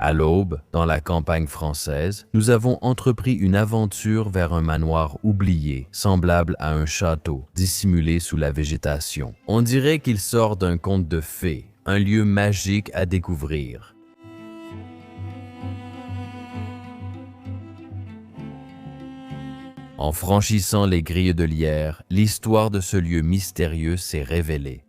À l'aube, dans la campagne française, nous avons entrepris une aventure vers un manoir oublié, semblable à un château, dissimulé sous la végétation. On dirait qu'il sort d'un conte de fées, un lieu magique à découvrir. En franchissant les grilles de lierre, l'histoire de ce lieu mystérieux s'est révélée.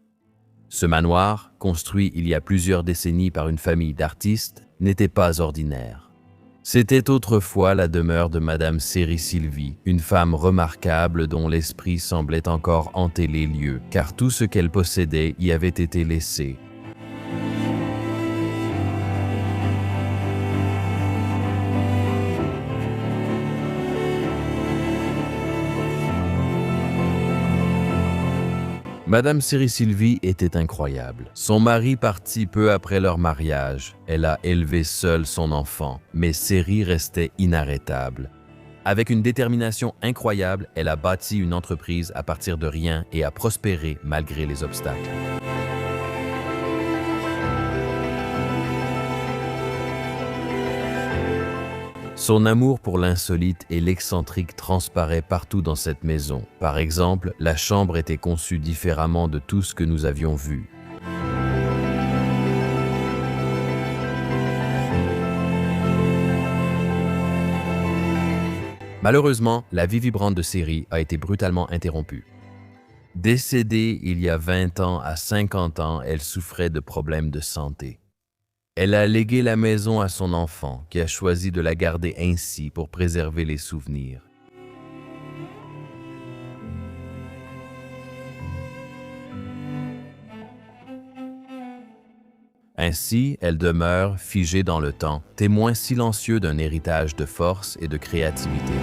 Ce manoir, construit il y a plusieurs décennies par une famille d'artistes, n'était pas ordinaire. C'était autrefois la demeure de Madame Céry-Sylvie, une femme remarquable dont l'esprit semblait encore hanter les lieux, car tout ce qu'elle possédait y avait été laissé. Madame Céry-Sylvie était incroyable. Son mari partit peu après leur mariage. Elle a élevé seule son enfant, mais Céry restait inarrêtable. Avec une détermination incroyable, elle a bâti une entreprise à partir de rien et a prospéré malgré les obstacles. Son amour pour l'insolite et l'excentrique transparaît partout dans cette maison. Par exemple, la chambre était conçue différemment de tout ce que nous avions vu. Malheureusement, la vie vibrante de Céry a été brutalement interrompue. Décédée il y a 20 ans à 50 ans, elle souffrait de problèmes de santé. Elle a légué la maison à son enfant, qui a choisi de la garder ainsi pour préserver les souvenirs. Ainsi, elle demeure figée dans le temps, témoin silencieux d'un héritage de force et de créativité.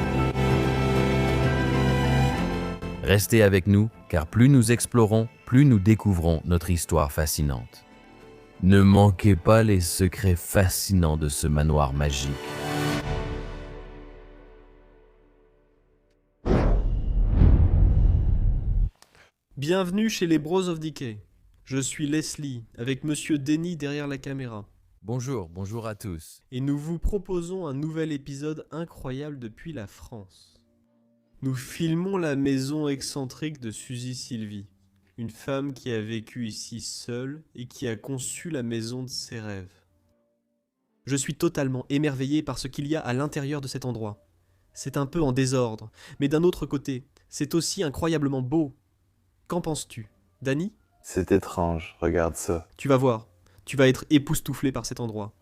Restez avec nous, car plus nous explorons, plus nous découvrons notre histoire fascinante. Ne manquez pas les secrets fascinants de ce manoir magique. Bienvenue chez les Bros of Decay. Je suis Leslie, avec Monsieur Denny derrière la caméra. Bonjour à tous. Et nous vous proposons un nouvel épisode incroyable depuis la France. Nous filmons la maison excentrique de Suzy Sylvie, une femme qui a vécu ici seule et qui a conçu la maison de ses rêves. Je suis totalement émerveillé par ce qu'il y a à l'intérieur de cet endroit. C'est un peu en désordre, mais d'un autre côté, c'est aussi incroyablement beau. Qu'en penses-tu, Danny ? C'est étrange, regarde ça. Tu vas voir, tu vas être époustouflé par cet endroit.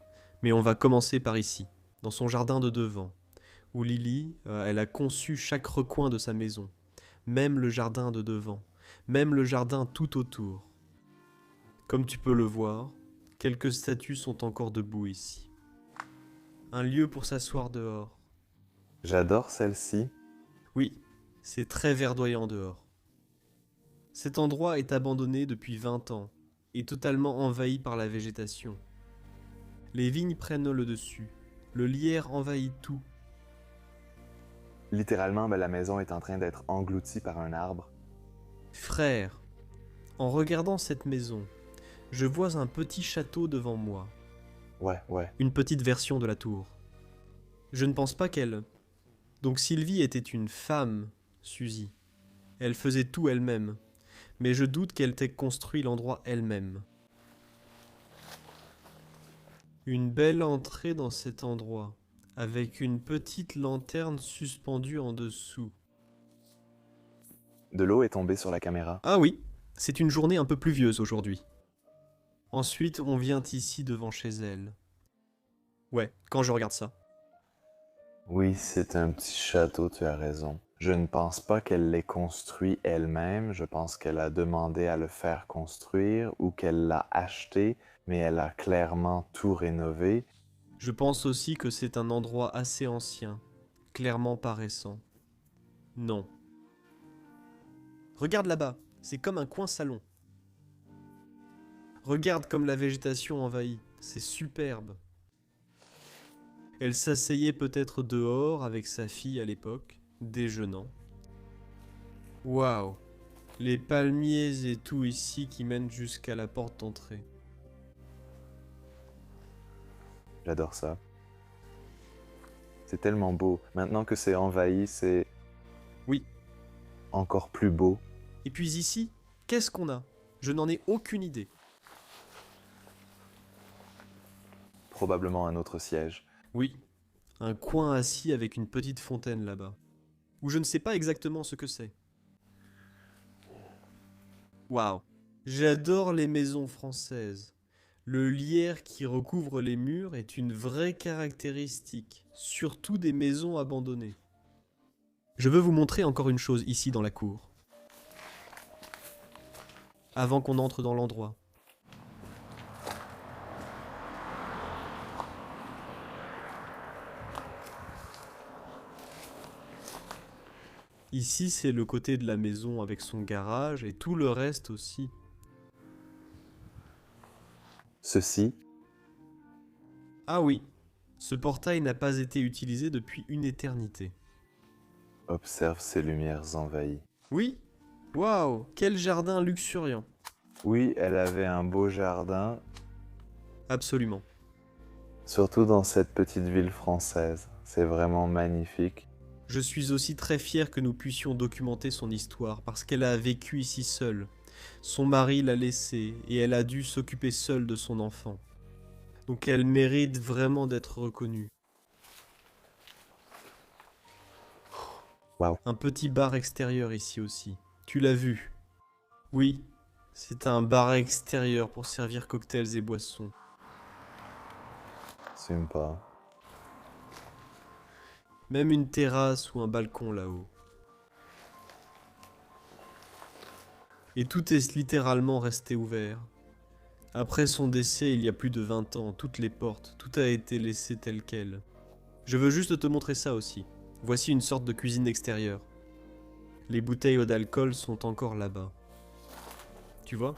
Mais on va commencer par ici, dans son jardin de devant, où Lily, elle a conçu chaque recoin de sa maison, même le jardin de devant, même le jardin tout autour. Comme tu peux le voir, quelques statues sont encore debout ici. Un lieu pour s'asseoir dehors. J'adore celle-ci. Oui, c'est très verdoyant dehors. Cet endroit est abandonné depuis 20 ans et totalement envahi par la végétation. Les vignes prennent le dessus, le lierre envahit tout. Littéralement, la maison est en train d'être engloutie par un arbre. Frère, en regardant cette maison, je vois un petit château devant moi, Ouais. une petite version de la tour. Je ne pense pas qu'elle... Donc Sylvie était une femme, Suzy. Elle faisait tout elle-même, mais je doute qu'elle t'ait construit l'endroit elle-même. Une belle entrée dans cet endroit, avec une petite lanterne suspendue en dessous. De l'eau est tombée sur la caméra. Ah oui, c'est une journée un peu pluvieuse aujourd'hui. Ensuite, on vient ici devant chez elle. Ouais, quand je regarde ça. Oui, c'est un petit château, tu as raison. Je ne pense pas qu'elle l'ait construit elle-même, je pense qu'elle a demandé à le faire construire ou qu'elle l'a acheté, mais elle a clairement tout rénové. Je pense aussi que c'est un endroit assez ancien, clairement pas récent. Non. Regarde là-bas, c'est comme un coin salon. Regarde comme la végétation envahit, c'est superbe. Elle s'asseyait peut-être dehors avec sa fille à l'époque, déjeunant. Waouh, les palmiers et tout ici qui mènent jusqu'à la porte d'entrée. J'adore ça. C'est tellement beau. Maintenant que c'est envahi, c'est Oui. encore plus beau. Et puis ici, qu'est-ce qu'on a? Je n'en ai aucune idée. Probablement un autre siège. Oui, un coin assis avec une petite fontaine là-bas. Ou je ne sais pas exactement ce que c'est. Waouh. J'adore les maisons françaises. Le lierre qui recouvre les murs est une vraie caractéristique, surtout des maisons abandonnées. Je veux vous montrer encore une chose ici dans la cour. Avant qu'on entre dans l'endroit. Ici, c'est le côté de la maison avec son garage et tout le reste aussi. Ceci, Ah oui, ce portail n'a pas été utilisé depuis une éternité. observe ces lumières envahies. Oui? Waouh, quel jardin luxuriant. Oui, elle avait un beau jardin, Absolument. surtout dans cette petite ville française. C'est vraiment magnifique. Je suis aussi très fier que nous puissions documenter son histoire parce qu'elle a vécu ici seule. Son mari l'a laissée et elle a dû s'occuper seule de son enfant. Donc elle mérite vraiment d'être reconnue. Waouh. Un petit bar extérieur ici aussi. Tu l'as vu? Oui, c'est un bar extérieur pour servir cocktails et boissons. Sympa. Même une terrasse ou un balcon là-haut. Et tout est littéralement resté ouvert. Après son décès, il y a plus de 20 ans, toutes les portes, tout a été laissé tel quel. Je veux juste te montrer ça aussi. Voici une sorte de cuisine extérieure. Les bouteilles d'alcool sont encore là-bas. Tu vois?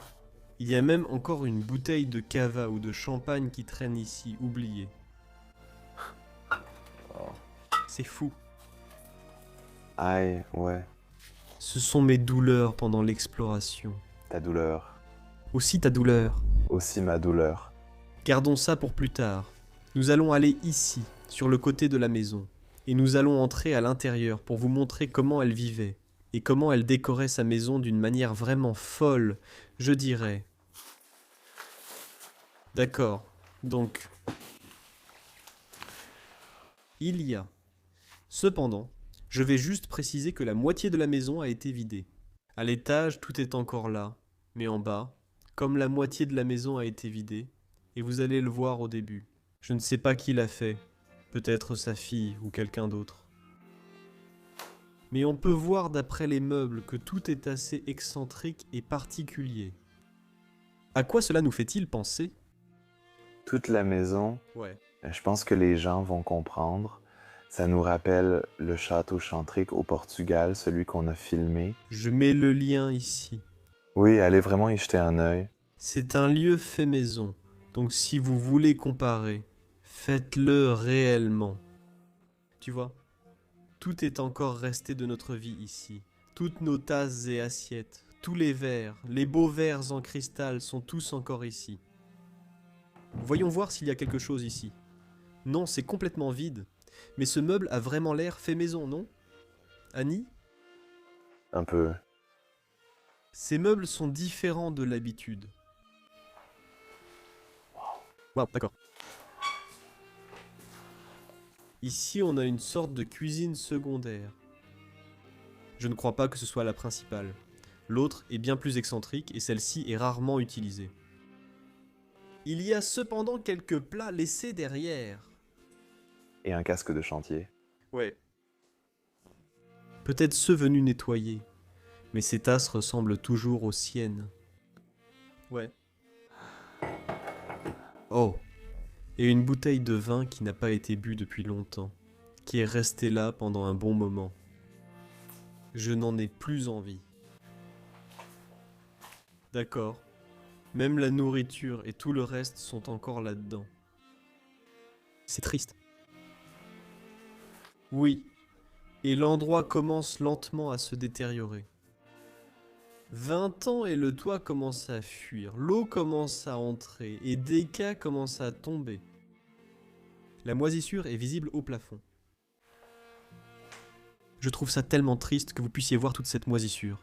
Il y a même encore une bouteille de cava ou de champagne qui traîne ici, oubliée. C'est fou. Aïe, ouais. Ce sont mes douleurs pendant l'exploration. Ta douleur. Aussi ta douleur. Aussi ma douleur. Gardons ça pour plus tard. Nous allons aller ici, sur le côté de la maison, et nous allons entrer à l'intérieur pour vous montrer comment elle vivait, et comment elle décorait sa maison d'une manière vraiment folle, je dirais. D'accord, donc... Il y a. Cependant, je vais juste préciser que la moitié de la maison a été vidée. À l'étage, tout est encore là, mais en bas, comme la moitié de la maison a été vidée, et vous allez le voir au début. Je ne sais pas qui l'a fait, peut-être sa fille ou quelqu'un d'autre. Mais on peut voir d'après les meubles que tout est assez excentrique et particulier. À quoi cela nous fait-il penser? Toute la maison, Ouais. je pense que les gens vont comprendre. Ça nous rappelle le château Chantric au Portugal, celui qu'on a filmé. Je mets le lien ici. Oui, allez vraiment y jeter un œil. C'est un lieu fait maison, donc si vous voulez comparer, faites-le réellement. Tu vois, tout est encore resté de notre vie ici. Toutes nos tasses et assiettes, tous les verres, les beaux verres en cristal sont tous encore ici. Voyons voir s'il y a quelque chose ici. Non, c'est complètement vide. Mais ce meuble a vraiment l'air fait maison, non? Annie? Un peu. Ces meubles sont différents de l'habitude. Wow, d'accord. Ici, on a une sorte de cuisine secondaire. Je ne crois pas que ce soit la principale. L'autre est bien plus excentrique et celle-ci est rarement utilisée. Il y a cependant quelques plats laissés derrière. Et un casque de chantier. Ouais. Peut-être ceux venus nettoyer, mais ces tasses ressemblent toujours aux siennes. Ouais. Oh. Et une bouteille de vin qui n'a pas été bu depuis longtemps, qui est restée là pendant un bon moment. Je n'en ai plus envie. D'accord. Même la nourriture et tout le reste sont encore là-dedans. C'est triste. Oui. Et l'endroit commence lentement à se détériorer. 20 ans et le toit commence à fuir, l'eau commence à entrer et des cas commencent à tomber. La moisissure est visible au plafond. Je trouve ça tellement triste que vous puissiez voir toute cette moisissure.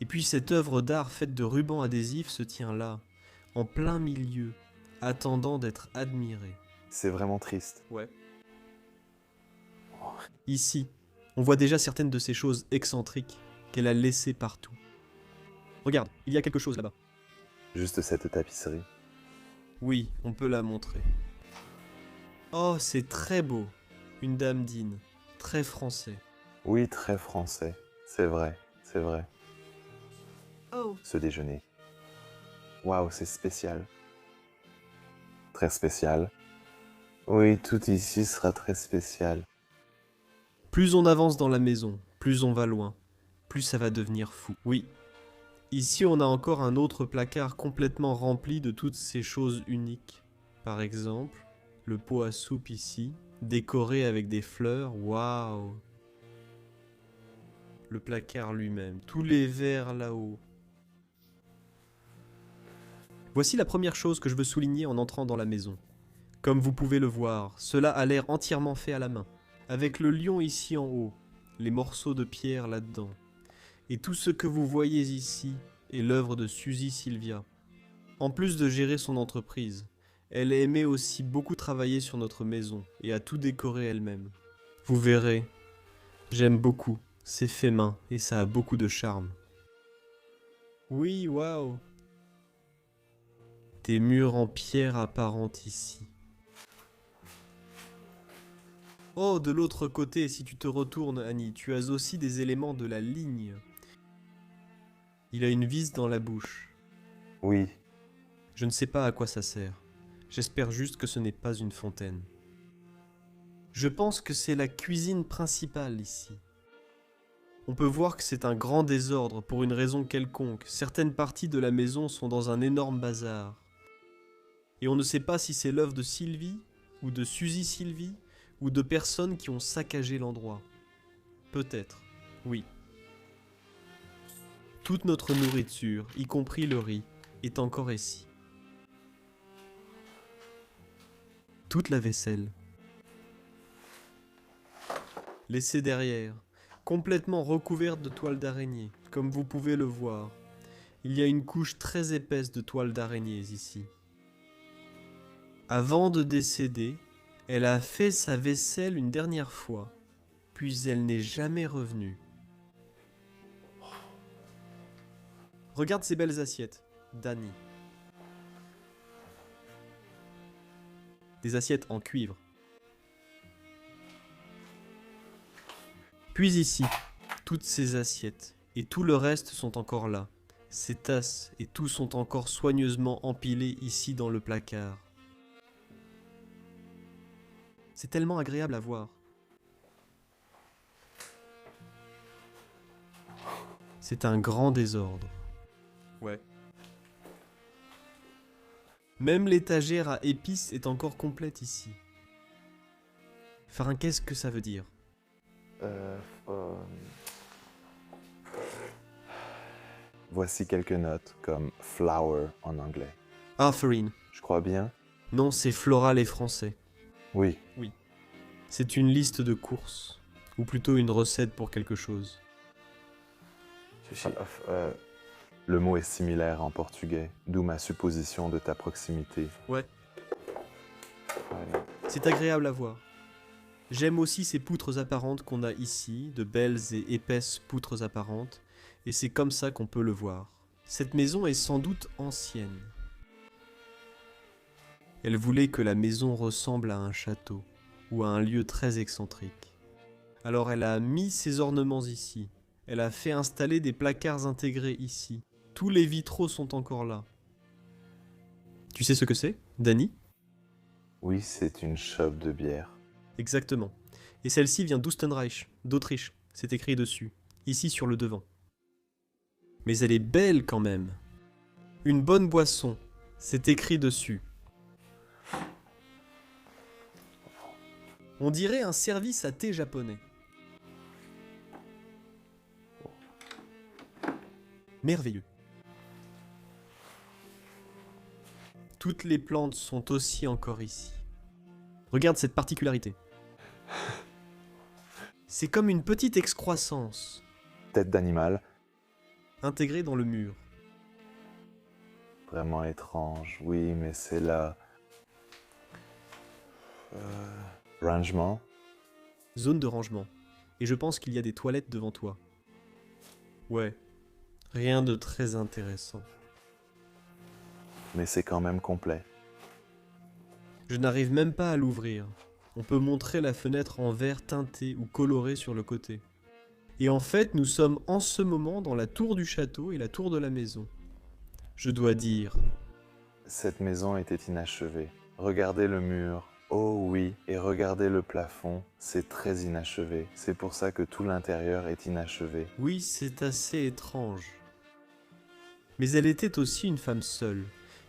Et puis cette œuvre d'art faite de rubans adhésifs se tient là, en plein milieu, attendant d'être admirée. C'est vraiment triste. Ouais. Ici, on voit déjà certaines de ces choses excentriques qu'elle a laissées partout. Regarde, il y a quelque chose là-bas. Juste cette tapisserie. Oui, on peut la montrer. Oh, c'est très beau. Une dame digne, très français. Oui, très français. C'est vrai, c'est vrai. Oh. Ce déjeuner. Waouh, c'est spécial. Très spécial. Oui, tout ici sera très spécial. Plus on avance dans la maison, plus on va loin, plus ça va devenir fou. Oui. Ici, on a encore un autre placard complètement rempli de toutes ces choses uniques. Par exemple, le pot à soupe ici, décoré avec des fleurs, waouh. Le placard lui-même, tous les verres là-haut. Voici la première chose que je veux souligner en entrant dans la maison. Comme vous pouvez le voir, cela a l'air entièrement fait à la main, avec le lion ici en haut, les morceaux de pierre là-dedans. Et tout ce que vous voyez ici est l'œuvre de Suzy Sylvia. En plus de gérer son entreprise, elle aimait aussi beaucoup travailler sur notre maison et à tout décorer elle-même. Vous verrez, j'aime beaucoup, c'est fait main et ça a beaucoup de charme. Oui, waouh! Des murs en pierre apparente ici. Oh, de l'autre côté, si tu te retournes, Annie, tu as aussi des éléments de la ligne. Il a une vis dans la bouche. Oui, Je ne sais pas à quoi ça sert. J'espère juste que ce n'est pas une fontaine. Je pense que c'est la cuisine principale ici. On peut voir que c'est un grand désordre pour une raison quelconque. Certaines parties de la maison sont dans un énorme bazar. Et on ne sait pas si c'est l'œuvre de Sylvie, ou de Suzy Sylvie, ou de personnes qui ont saccagé l'endroit. Peut-être, oui. Toute notre nourriture, y compris le riz, est encore ici. Toute la vaisselle. Laissée derrière, complètement recouverte de toile d'araignée, comme vous pouvez le voir. Il y a une couche très épaisse de toile d'araignées ici. Avant de décéder, elle a fait sa vaisselle une dernière fois, puis elle n'est jamais revenue. Regarde ces belles assiettes, Dani. Des assiettes en cuivre. Puis ici, toutes ces assiettes, et tout le reste sont encore là. Ces tasses et tout sont encore soigneusement empilés ici dans le placard. C'est tellement agréable à voir. C'est un grand désordre. Ouais. Même l'étagère à épices est encore complète ici. Enfin, qu'est-ce que ça veut dire? Voici quelques notes comme flower en anglais. Ah, farine. Je crois bien? Non, c'est floral et français. Oui. C'est une liste de courses, ou plutôt une recette pour quelque chose. Le mot est similaire en portugais, d'où ma supposition de ta proximité. Ouais, Allez. c'est agréable à voir. J'aime aussi ces poutres apparentes qu'on a ici, de belles et épaisses poutres apparentes, et c'est comme ça qu'on peut le voir. Cette maison est sans doute ancienne. Elle voulait que la maison ressemble à un château, ou à un lieu très excentrique. Alors elle a mis ses ornements ici. Elle a fait installer des placards intégrés ici. Tous les vitraux sont encore là. Tu sais ce que c'est, Dani? Oui, c'est une chope de bière. Exactement. Et celle-ci vient d'Österreich, d'Autriche. C'est écrit dessus, ici sur le devant. Mais elle est belle quand même. Une bonne boisson, c'est écrit dessus. On dirait un service à thé japonais. Merveilleux. Toutes les plantes sont aussi encore ici. Regarde cette particularité. C'est comme une petite excroissance Tête d'animal, intégrée dans le mur. vraiment étrange. Oui, mais c'est là. Rangement. Zone de rangement. Et je pense qu'il y a des toilettes devant toi. Ouais, rien de très intéressant. Mais c'est quand même complet. Je n'arrive même pas à l'ouvrir. On peut montrer la fenêtre en verre teinté ou coloré sur le côté. Et en fait, nous sommes en ce moment dans la tour du château et la tour de la maison. Je dois dire, Cette maison était inachevée. Regardez le mur. Oh oui, et regardez le plafond. C'est très inachevé. C'est pour ça que tout l'intérieur est inachevé. oui, c'est assez étrange. Mais elle était aussi une femme seule,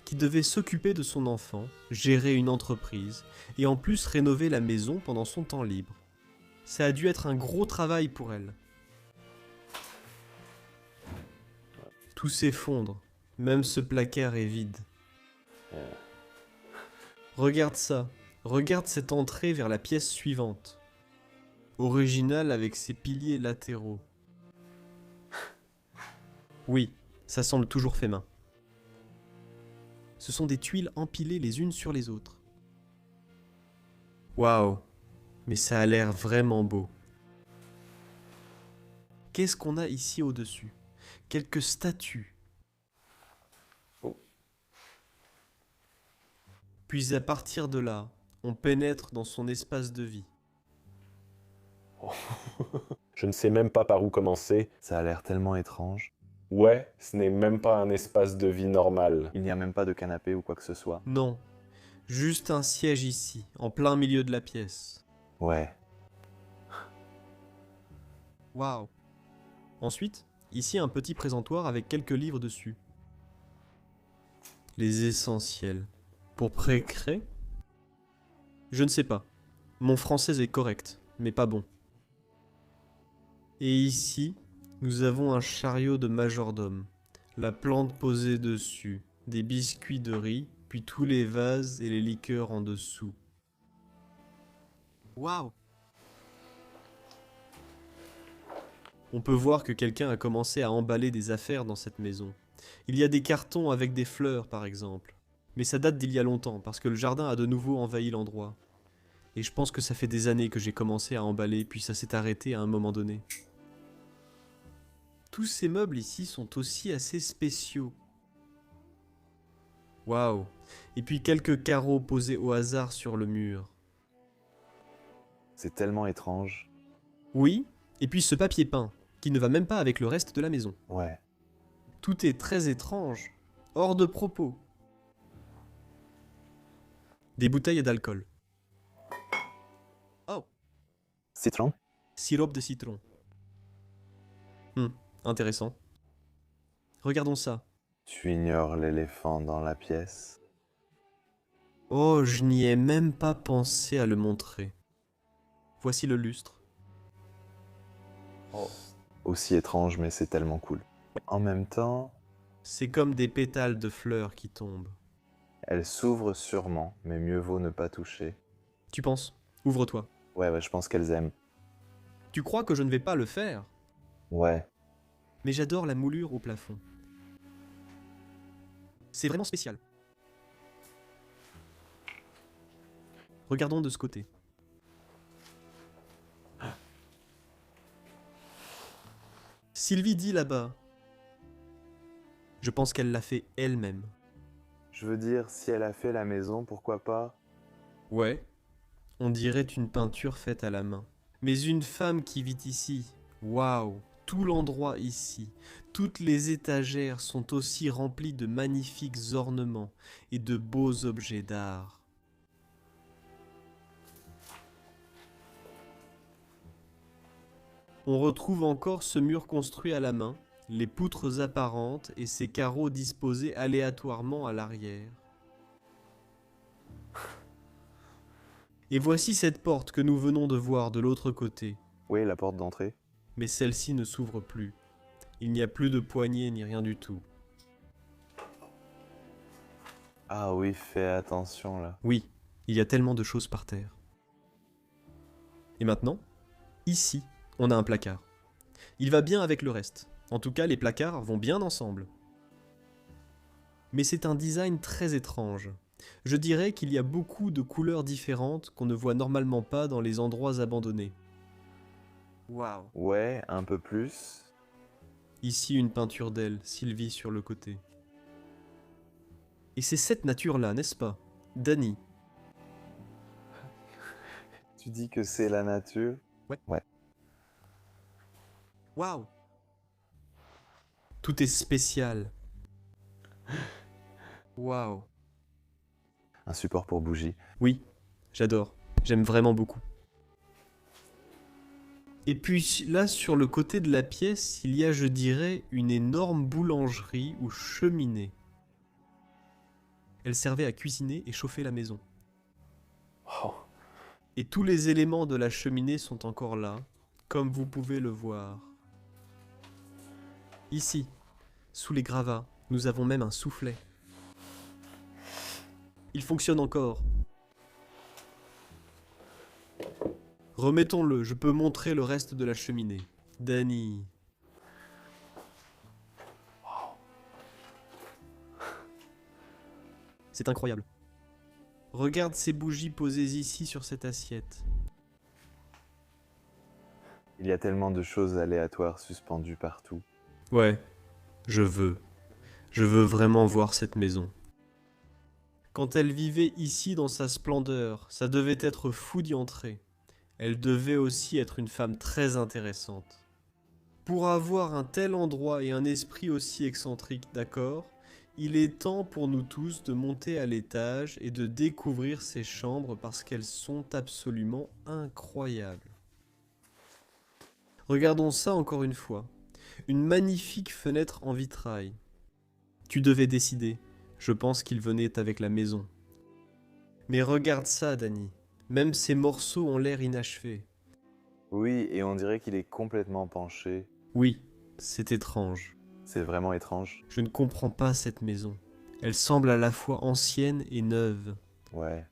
qui devait s'occuper de son enfant, gérer une entreprise, et en plus rénover la maison pendant son temps libre. Ça a dû être un gros travail pour elle. Tout s'effondre, même ce placard est vide. Regarde ça, regarde cette entrée vers la pièce suivante. Originale avec ses piliers latéraux. Oui, ça semble toujours fait main. Ce sont des tuiles empilées les unes sur les autres. Waouh, mais ça a l'air vraiment beau. Qu'est-ce qu'on a ici au-dessus? Quelques statues. Puis à partir de là, on pénètre dans son espace de vie. Je ne sais même pas par où commencer. Ça a l'air tellement étrange. Ouais, ce n'est même pas un espace de vie normal. Il n'y a même pas de canapé ou quoi que ce soit. Non, juste un siège ici, en plein milieu de la pièce. Ouais. Waouh. Ensuite, ici un petit présentoir avec quelques livres dessus. Les essentiels. Pour pré-créer? Je ne sais pas. Mon français est correct, mais pas bon. Et ici, nous avons un chariot de majordome. La plante posée dessus, des biscuits de riz, puis tous les vases et les liqueurs en dessous. Waouh! On peut voir que quelqu'un a commencé à emballer des affaires dans cette maison. Il y a des cartons avec des fleurs, par exemple. Mais ça date d'il y a longtemps, parce que le jardin a de nouveau envahi l'endroit. Et je pense que ça fait des années que j'ai commencé à emballer, puis ça s'est arrêté à un moment donné. Tous ces meubles ici sont aussi assez spéciaux. Waouh! Et puis quelques carreaux posés au hasard sur le mur. C'est tellement étrange. Oui, et puis ce papier peint, qui ne va même pas avec le reste de la maison. Ouais. Tout est très étrange, hors de propos. Des bouteilles d'alcool. Oh, Citron? sirop de citron. Intéressant. Regardons ça. Tu ignores l'éléphant dans la pièce. Oh, je n'y ai même pas pensé à le montrer. Voici le lustre. Aussi étrange, mais c'est tellement cool. En même temps, C'est comme des pétales de fleurs qui tombent. elle s'ouvre sûrement, mais mieux vaut ne pas toucher. Tu penses? Ouvre-toi. Ouais, je pense qu'elles aiment. Tu crois que je ne vais pas le faire? Ouais. Mais j'adore la moulure au plafond. C'est vraiment spécial. Regardons de ce côté. Sylvie dit là-bas. Je pense qu'elle l'a fait elle-même. Je veux dire, si elle a fait la maison, pourquoi pas? Ouais. On dirait une peinture faite à la main. Mais une femme qui vit ici, waouh, tout l'endroit ici, toutes les étagères sont aussi remplies de magnifiques ornements et de beaux objets d'art. On retrouve encore ce mur construit à la main, les poutres apparentes et ces carreaux disposés aléatoirement à l'arrière. Et voici cette porte que nous venons de voir de l'autre côté. Oui, la porte d'entrée. Mais celle-ci ne s'ouvre plus. Il n'y a plus de poignée ni rien du tout. Ah oui, fais attention là. Oui, il y a tellement de choses par terre. Et maintenant, ici, on a un placard. Il va bien avec le reste. En tout cas, les placards vont bien ensemble. Mais c'est un design très étrange. Je dirais qu'il y a beaucoup de couleurs différentes qu'on ne voit normalement pas dans les endroits abandonnés. Waouh. Ouais, un peu plus. Ici, une peinture d'elle, Sylvie sur le côté. Et c'est cette nature-là, n'est-ce pas, Danny? Tu dis que c'est la nature? Ouais. Waouh. Tout est spécial. Waouh. Un support pour bougie. Oui, j'adore. J'aime vraiment beaucoup. Et puis là, sur le côté de la pièce, il y a, je dirais, une énorme boulangerie ou cheminée. Elle servait à cuisiner et chauffer la maison. Oh. Et tous les éléments de la cheminée sont encore là, comme vous pouvez le voir. Ici, sous les gravats, nous avons même un soufflet. Il fonctionne encore. Remettons-le, je peux montrer le reste de la cheminée. Danny. C'est incroyable. Regarde ces bougies posées ici sur cette assiette. Il y a tellement de choses aléatoires suspendues partout. Ouais, je veux. Je veux vraiment voir cette maison. Quand elle vivait ici dans sa splendeur, ça devait être fou d'y entrer. Elle devait aussi être une femme très intéressante. Pour avoir un tel endroit et un esprit aussi excentrique, d'accord, il est temps pour nous tous de monter à l'étage et de découvrir ces chambres parce qu'elles sont absolument incroyables. Regardons ça encore une fois. Une magnifique fenêtre en vitrail. Tu devais décider. Je pense qu'il venait avec la maison. Mais regarde ça, Danny. Même ces morceaux ont l'air inachevés. Oui, et on dirait qu'il est complètement penché. Oui, c'est étrange. C'est vraiment étrange. Je ne comprends pas cette maison. Elle semble à la fois ancienne et neuve. Ouais.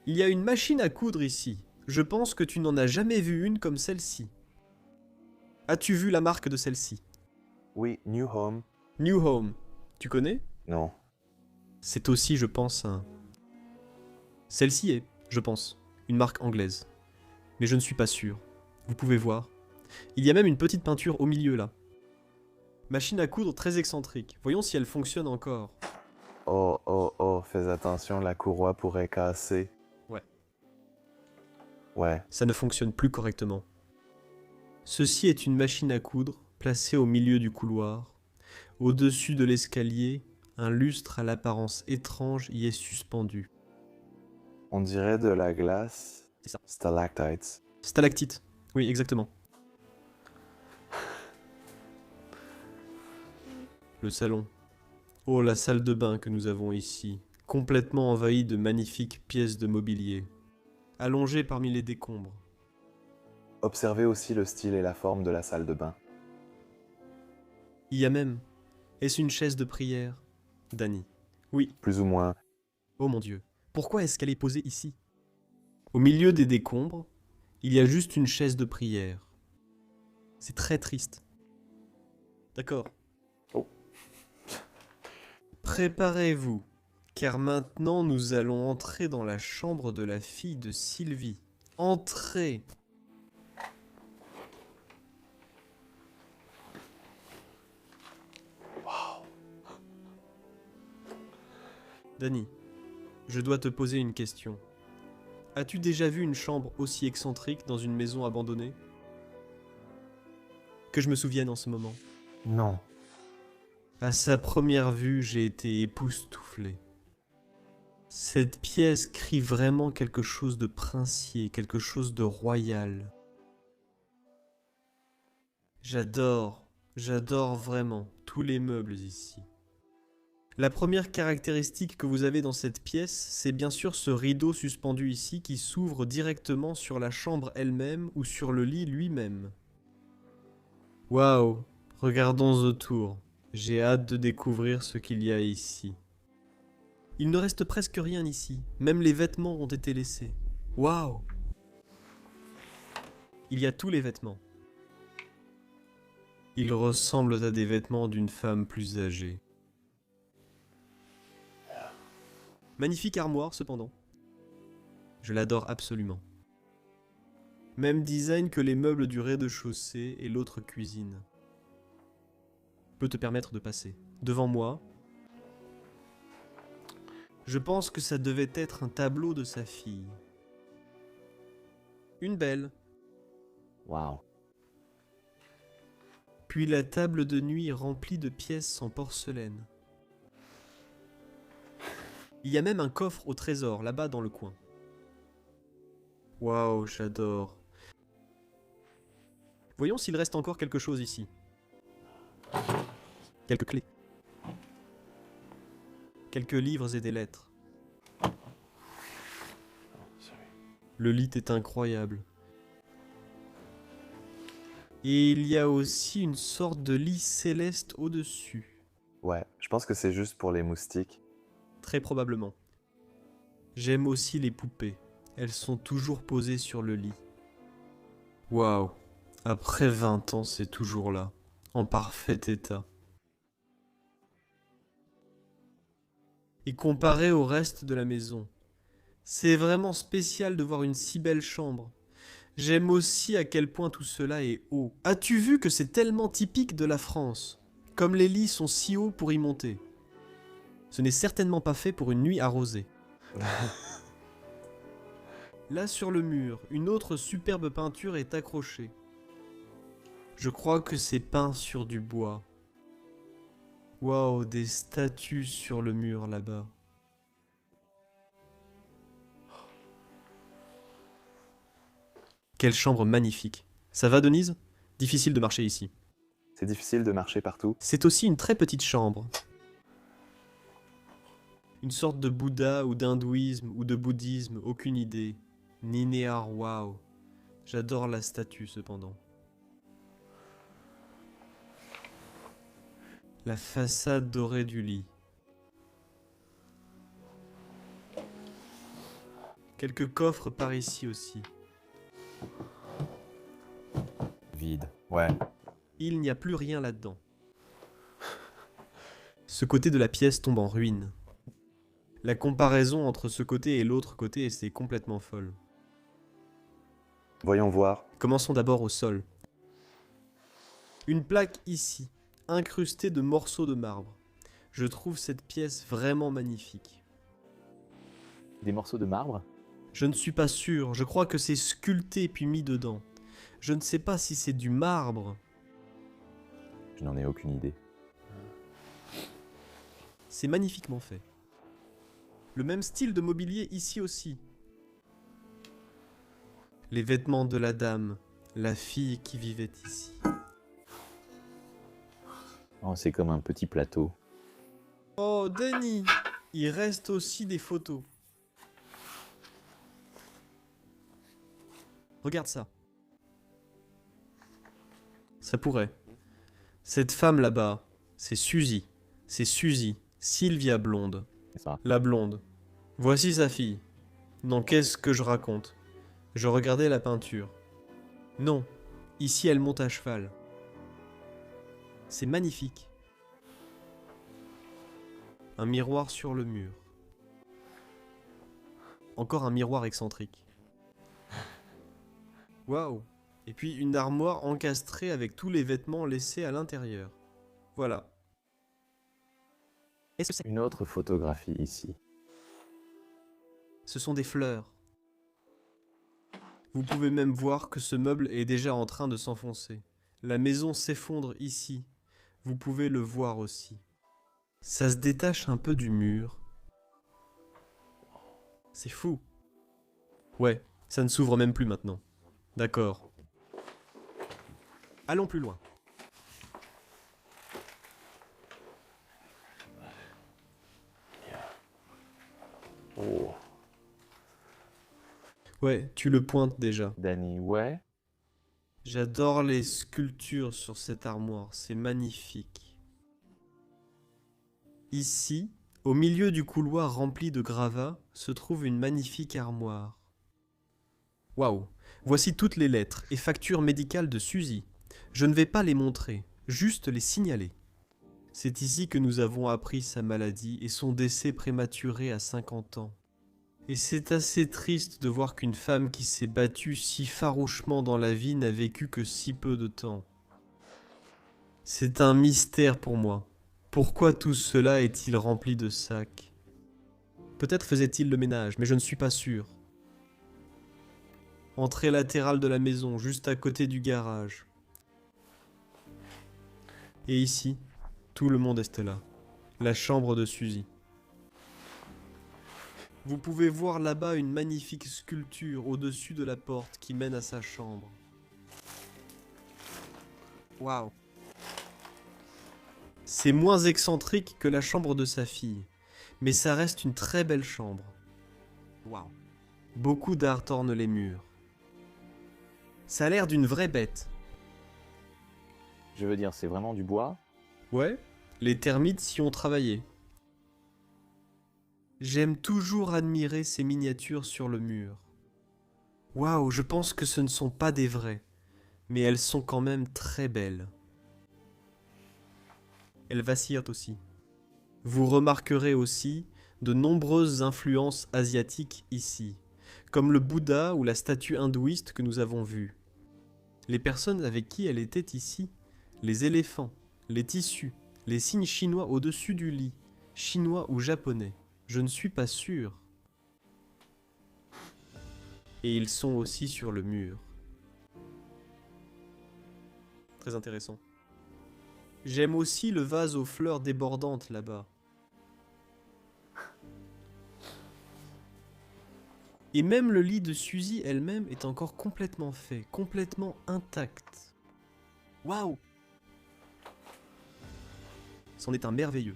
Il y a une machine à coudre ici. Je pense que tu n'en as jamais vu une comme celle-ci. As-tu vu la marque de celle-ci? Oui, New Home. New Home. Tu connais? Non. C'est aussi, je pense, un... Celle-ci est, je pense, une marque anglaise. Mais je ne suis pas sûr. Vous pouvez voir. Il y a même une petite peinture au milieu là. Machine à coudre très excentrique. Voyons si elle fonctionne encore. Oh, oh, oh, fais attention, la courroie pourrait casser. Ouais. Ouais. Ça ne fonctionne plus correctement. Ceci est une machine à coudre placée au milieu du couloir. Au-dessus de l'escalier, un lustre à l'apparence étrange y est suspendu. On dirait de la glace. C'est ça. Stalactites. Stalactite. Oui, exactement. Le salon. Oh, la salle de bain que nous avons ici, complètement envahie de magnifiques pièces de mobilier, allongées parmi les décombres. Observez aussi le style et la forme de la salle de bain. Il y a même... Est-ce une chaise de prière, Danny? Oui. Plus ou moins. Oh mon Dieu. Pourquoi est-ce qu'elle est posée ici? Au milieu des décombres, il y a juste une chaise de prière. C'est très triste. D'accord. Oh. Préparez-vous, car maintenant nous allons entrer dans la chambre de la fille de Sylvie. Entrez! Danny, je dois te poser une question. As-tu déjà vu une chambre aussi excentrique dans une maison abandonnée? Que je me souvienne en ce moment. Non. À sa première vue, j'ai été époustouflé. Cette pièce crie vraiment quelque chose de princier, quelque chose de royal. J'adore vraiment tous les meubles ici. La première caractéristique que vous avez dans cette pièce, c'est bien sûr ce rideau suspendu ici qui s'ouvre directement sur la chambre elle-même ou sur le lit lui-même. Waouh, regardons autour. J'ai hâte de découvrir ce qu'il y a ici. Il ne reste presque rien ici, même les vêtements ont été laissés. Waouh! Il y a tous les vêtements. Ils ressemblent à des vêtements d'une femme plus âgée. Magnifique armoire cependant. Je l'adore absolument. Même design que les meubles du rez-de-chaussée et l'autre cuisine. Peut te permettre de passer. Devant moi, je pense que ça devait être un tableau de sa fille. Une belle. Waouh. Puis la table de nuit remplie de pièces en porcelaine. Il y a même un coffre au trésor, là-bas dans le coin. Waouh, j'adore. Voyons s'il reste encore quelque chose ici. Quelques clés. Quelques livres et des lettres. Le lit est incroyable. Et il y a aussi une sorte de lit céleste au-dessus. Ouais, je pense que c'est juste pour les moustiques. Très probablement. J'aime aussi les poupées. Elles sont toujours posées sur le lit. Waouh. Après 20 ans, c'est toujours là. En parfait état. Et comparé au reste de la maison, c'est vraiment spécial de voir une si belle chambre. J'aime aussi à quel point tout cela est haut. As-tu vu que c'est tellement typique de la France? Comme les lits sont si hauts pour y monter. Ce n'est certainement pas fait pour une nuit arrosée. Là sur le mur, une autre superbe peinture est accrochée. Je crois que c'est peint sur du bois. Waouh, des statues sur le mur là-bas. Quelle chambre magnifique. Ça va, Denise? Difficile de marcher ici. C'est difficile de marcher partout. C'est aussi une très petite chambre. Une sorte de Bouddha ou d'hindouisme ou de bouddhisme, aucune idée. Ninéar, waouh. J'adore la statue cependant. La façade dorée du lit. Quelques coffres par ici aussi. Vide. Ouais. Il n'y a plus rien là-dedans. Ce côté de la pièce tombe en ruine. La comparaison entre ce côté et l'autre côté, c'est complètement folle. Voyons voir. Commençons d'abord au sol. Une plaque ici, incrustée de morceaux de marbre. Je trouve cette pièce vraiment magnifique. Des morceaux de marbre? Je ne suis pas sûr, je crois que c'est sculpté puis mis dedans. Je ne sais pas si c'est du marbre. Je n'en ai aucune idée. C'est magnifiquement fait. Le même style de mobilier ici aussi. Les vêtements de la dame, la fille qui vivait ici. Oh, c'est comme un petit plateau. Oh, Danny! Il reste aussi des photos. Regarde ça. Ça pourrait. Cette femme là-bas, c'est Suzy. C'est Suzy, Sylvia Blonde. C'est ça. La blonde. Voici sa fille. Non, qu'est-ce que je raconte? Je regardais la peinture. Non, ici elle monte à cheval. C'est magnifique. Un miroir sur le mur. Encore un miroir excentrique. Waouh! Et puis une armoire encastrée avec tous les vêtements laissés à l'intérieur. Voilà. Est-ce que c'est... Une autre photographie ici. Ce sont des fleurs. Vous pouvez même voir que ce meuble est déjà en train de s'enfoncer. La maison s'effondre ici. Vous pouvez le voir aussi. Ça se détache un peu du mur. C'est fou. Ouais, ça ne s'ouvre même plus maintenant. D'accord. Allons plus loin. Oh. Ouais, tu le pointes déjà. Danny, ouais. J'adore les sculptures sur cette armoire, c'est magnifique. Ici, Au milieu du couloir rempli de gravats se trouve une magnifique armoire. Waouh! Voici toutes les lettres et factures médicales de Suzy. Je ne vais pas les montrer, juste les signaler. C'est ici que nous avons appris sa maladie et son décès prématuré à 50 ans. Et c'est assez triste de voir qu'une femme qui s'est battue si farouchement dans la vie n'a vécu que si peu de temps. C'est un mystère pour moi. Pourquoi tout cela est-il rempli de sacs? Peut-être faisait-il le ménage, mais je ne suis pas sûr. Entrée latérale de la maison, juste à côté du garage. Et ici, tout le monde est là. La chambre de Suzy. Vous pouvez voir là-bas une magnifique sculpture au-dessus de la porte qui mène à sa chambre. Waouh! C'est moins excentrique que la chambre de sa fille, mais ça reste une très belle chambre. Waouh! Beaucoup d'art orne les murs. Ça a l'air d'une vraie bête. Je veux dire, c'est vraiment du bois? Ouais, les termites s'y ont travaillé. J'aime toujours admirer ces miniatures sur le mur. Waouh, je pense que ce ne sont pas des vraies, mais elles sont quand même très belles. Elles vacillent aussi. Vous remarquerez aussi de nombreuses influences asiatiques ici, comme le Bouddha ou la statue hindouiste que nous avons vue. Les personnes avec qui elle était ici, les éléphants, les tissus, les signes chinois au-dessus du lit, chinois ou japonais, je ne suis pas sûr. Et ils sont aussi sur le mur. Très intéressant. J'aime aussi le vase aux fleurs débordantes là-bas. Et même le lit de Suzy elle-même est encore complètement fait, complètement intact. Waouh! C'en est un merveilleux.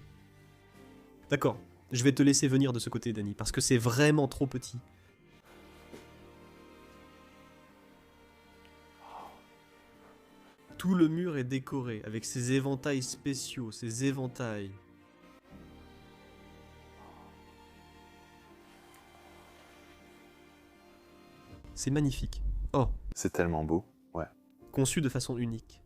D'accord, je vais te laisser venir de ce côté, Dany, parce que c'est vraiment trop petit. Tout le mur est décoré avec ces éventails spéciaux, ces éventails. C'est magnifique. Oh, C'est tellement beau, ouais. conçu de façon unique.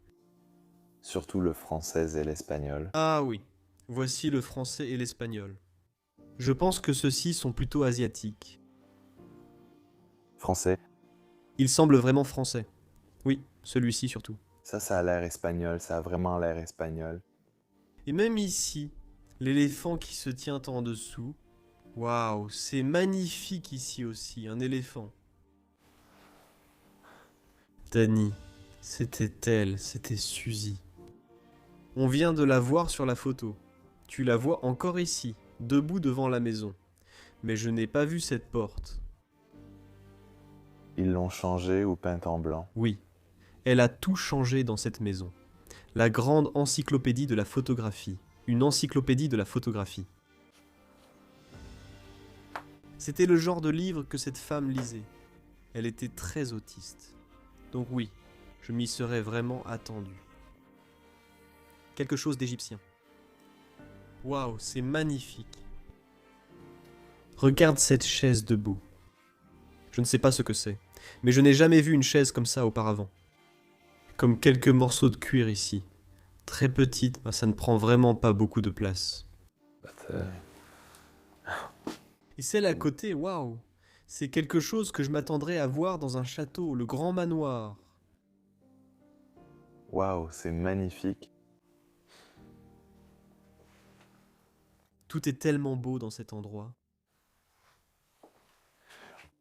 Surtout le français et l'espagnol. Ah oui, voici le français et l'espagnol. Je pense que ceux-ci sont plutôt asiatiques. Français, Ils semblent vraiment français. Oui, celui-ci surtout. ça a l'air espagnol, ça a vraiment l'air espagnol. Et même ici, l'éléphant qui se tient en dessous. Waouh, c'est magnifique ici aussi, un éléphant. Dany, c'était elle, c'était Suzy. On vient de la voir sur la photo. Tu la vois encore ici, debout devant la maison. Mais je n'ai pas vu cette porte. Ils l'ont changé ou peint en blanc. Oui, elle a tout changé dans cette maison. La grande encyclopédie de la photographie. Une encyclopédie de la photographie. C'était le genre de livre que cette femme lisait. Elle était très autiste. Donc oui, je m'y serais vraiment attendu. Quelque chose d'égyptien. Waouh, c'est magnifique. Regarde cette chaise debout. Je ne sais pas ce que c'est, mais je n'ai jamais vu une chaise comme ça auparavant. Comme quelques morceaux de cuir ici. Très petite, ça ne prend vraiment pas beaucoup de place. Et celle à côté, waouh, c'est quelque chose que je m'attendrais à voir dans un château, le grand manoir. Waouh, c'est magnifique. Tout est tellement beau dans cet endroit.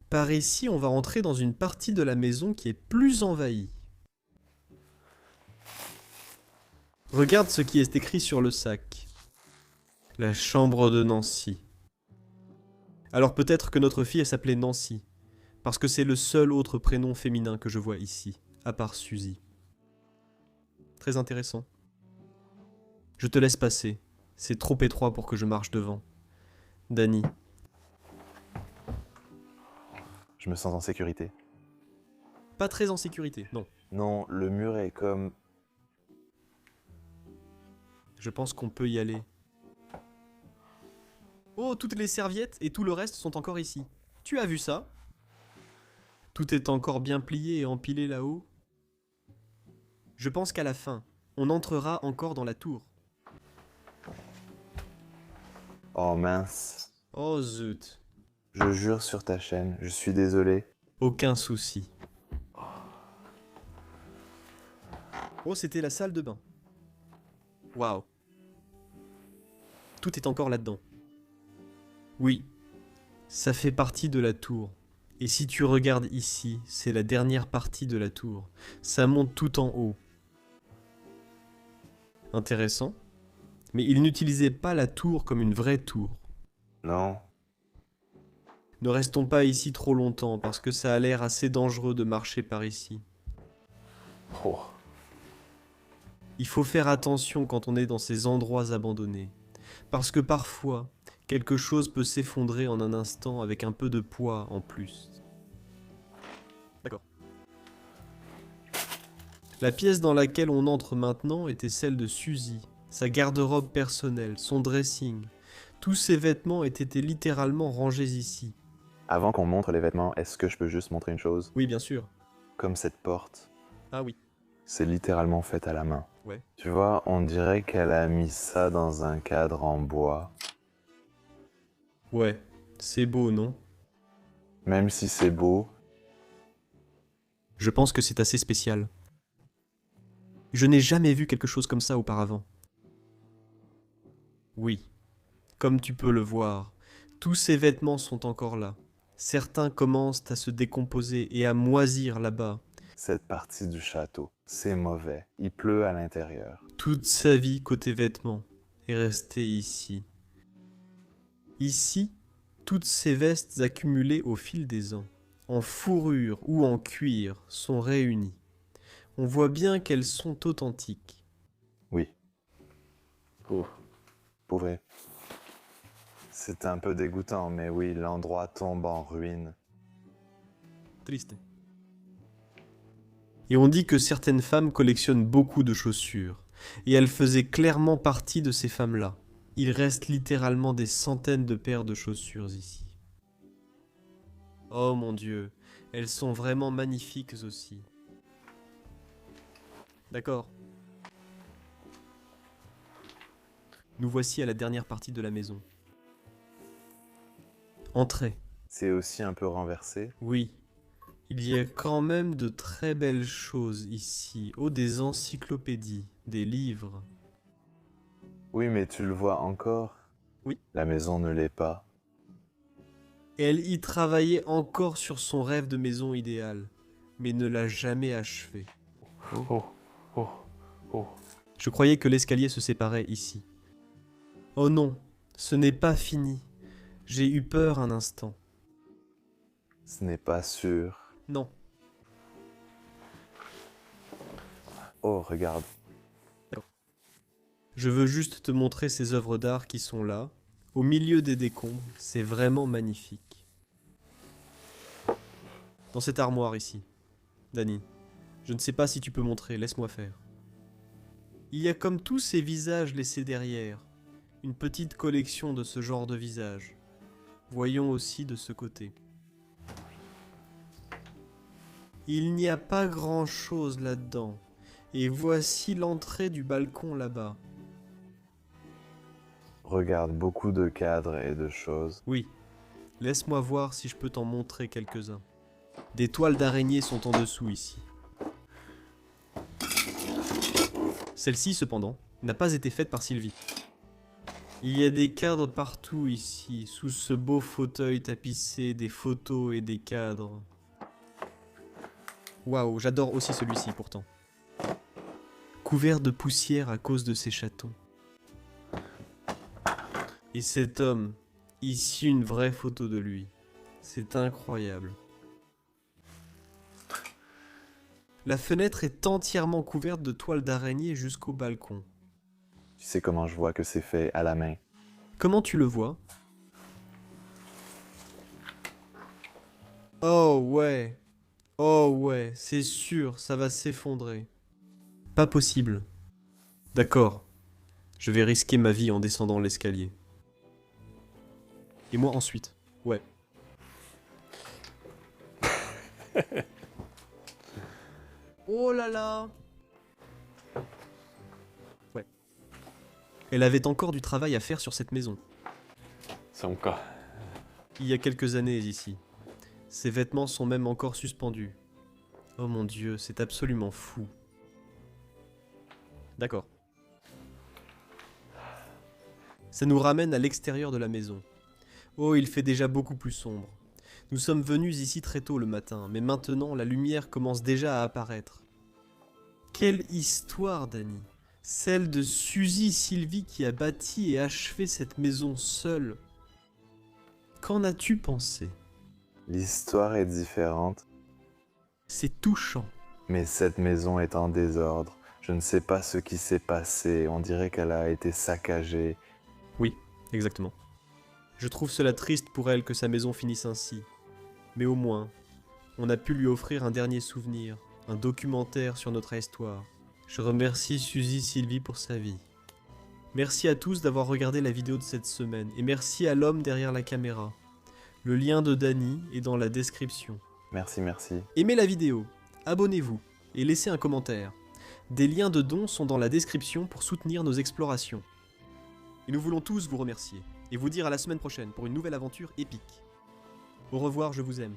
Par ici, on va entrer dans une partie de la maison qui est plus envahie. Regarde ce qui est écrit sur le sac. La chambre de Nancy. Alors peut-être que notre fille elle s'appelait Nancy, parce que c'est le seul autre prénom féminin que je vois ici, à part Suzy. Très intéressant. Je te laisse passer, c'est trop étroit pour que je marche devant. Dany, Je me sens en sécurité. pas très en sécurité, non. Non, le mur est comme... Je pense qu'on peut y aller. Oh, toutes les serviettes et tout le reste sont encore ici. Tu as vu ça? Tout est encore bien plié et empilé là-haut. Je pense qu'à la fin, on entrera encore dans la tour. Oh mince. Oh zut. Je jure sur ta chaîne, je suis désolé. Aucun souci. Oh, c'était la salle de bain. Waouh. Tout est encore là-dedans. Oui, ça fait partie de la tour. Et si tu regardes ici, c'est la dernière partie de la tour. Ça monte tout en haut. Intéressant. Mais il n'utilisait pas la tour comme une vraie tour. Non. Ne restons pas ici trop longtemps parce que ça a l'air assez dangereux de marcher par ici. Oh. Il faut faire attention quand on est dans ces endroits abandonnés. Parce que parfois, quelque chose peut s'effondrer en un instant avec un peu de poids en plus. D'accord. La pièce dans laquelle on entre maintenant était celle de Suzy. Sa garde-robe personnelle, son dressing. Tous ses vêtements étaient littéralement rangés ici. Avant qu'on montre les vêtements, est-ce que je peux juste montrer une chose? Oui, bien sûr. Comme cette porte, Ah oui. c'est littéralement fait à la main. Ouais. Tu vois, on dirait qu'elle a mis ça dans un cadre en bois. Ouais. C'est beau, non? Même si c'est beau, Je pense que c'est assez spécial. Je n'ai jamais vu quelque chose comme ça auparavant. Oui. Comme tu peux le voir, tous ces vêtements sont encore là. Certains commencent à se décomposer et à moisir là-bas. cette partie du château, c'est mauvais. Il pleut à l'intérieur. Toute sa vie côté vêtements est restée ici. Ici, toutes ces vestes accumulées au fil des ans, en fourrure ou en cuir, sont réunies. On voit bien qu'elles sont authentiques. Oui, Oh. pour vrai. C'est un peu dégoûtant, mais oui, l'endroit tombe en ruine. Triste. Et on dit que certaines femmes collectionnent beaucoup de chaussures, et elle faisait clairement partie de ces femmes-là. Il reste littéralement des centaines de paires de chaussures ici. Oh mon Dieu, elles sont vraiment magnifiques aussi. D'accord. Nous voici à la dernière partie de la maison. Entrez. C'est aussi un peu renversé. Oui. Il y a quand même de très belles choses ici. Oh, des encyclopédies, des livres. Oui, mais tu le vois encore. Oui. La maison ne l'est pas. Elle y travaillait encore sur son rêve de maison idéale, mais ne l'a jamais achevé. Oh. Oh. Oh. Je croyais que l'escalier se séparait ici. Oh non, ce n'est pas fini. J'ai eu peur un instant. Ce n'est pas sûr. Non. Oh, regarde. Je veux juste te montrer ces œuvres d'art qui sont là, au milieu des décombres. C'est vraiment magnifique. Dans cette armoire ici. Dani, je ne sais pas si tu peux montrer, laisse-moi faire. Il y a comme tous ces visages laissés derrière, une petite collection de ce genre de visages. Voyons aussi de ce côté. Il n'y a pas grand-chose là-dedans. Et voici l'entrée du balcon là-bas. Regarde beaucoup de cadres et de choses. Oui, laisse-moi voir si je peux t'en montrer quelques-uns. Des toiles d'araignée sont en dessous ici. Celle-ci, cependant, n'a pas été faite par Sylvie. Il y a des cadres partout ici, sous ce beau fauteuil tapissé, des photos et des cadres. Waouh, j'adore aussi celui-ci pourtant. Couvert de poussière à cause de ses chatons. Et cet homme, ici une vraie photo de lui. C'est incroyable. La fenêtre est entièrement couverte de toiles d'araignée jusqu'au balcon. Tu sais comment je vois que c'est fait à la main. Comment tu le vois? Oh ouais. Oh ouais, c'est sûr, ça va s'effondrer. Pas possible. D'accord. Je vais risquer ma vie en descendant l'escalier. Et moi ensuite. Ouais. Oh là là. Ouais. Elle avait encore du travail à faire sur cette maison. Son cas. Il y a quelques années ici. Ses vêtements sont même encore suspendus. Oh mon Dieu, c'est absolument fou. D'accord. Ça nous ramène à l'extérieur de la maison. Oh, il fait déjà beaucoup plus sombre. Nous sommes venus ici très tôt le matin, mais maintenant la lumière commence déjà à apparaître. Quelle histoire, Danny! Celle de Suzy Sylvie qui a bâti et achevé cette maison seule. Qu'en as-tu pensé? L'histoire est différente, C'est touchant. mais cette maison est en désordre. Je ne sais pas ce qui s'est passé. On dirait qu'elle a été saccagée. Oui, exactement. Je trouve cela triste pour elle que sa maison finisse ainsi. Mais au moins, on a pu lui offrir un dernier souvenir, un documentaire sur notre histoire. Je remercie Suzy Sylvie pour sa vie. Merci à tous d'avoir regardé la vidéo de cette semaine, et merci à l'homme derrière la caméra. Le lien de Danny est dans la description. Merci, merci. Aimez la vidéo, abonnez-vous, et laissez un commentaire. Des liens de dons sont dans la description pour soutenir nos explorations. Et nous voulons tous vous remercier, et vous dire à la semaine prochaine pour une nouvelle aventure épique. Au revoir, je vous aime.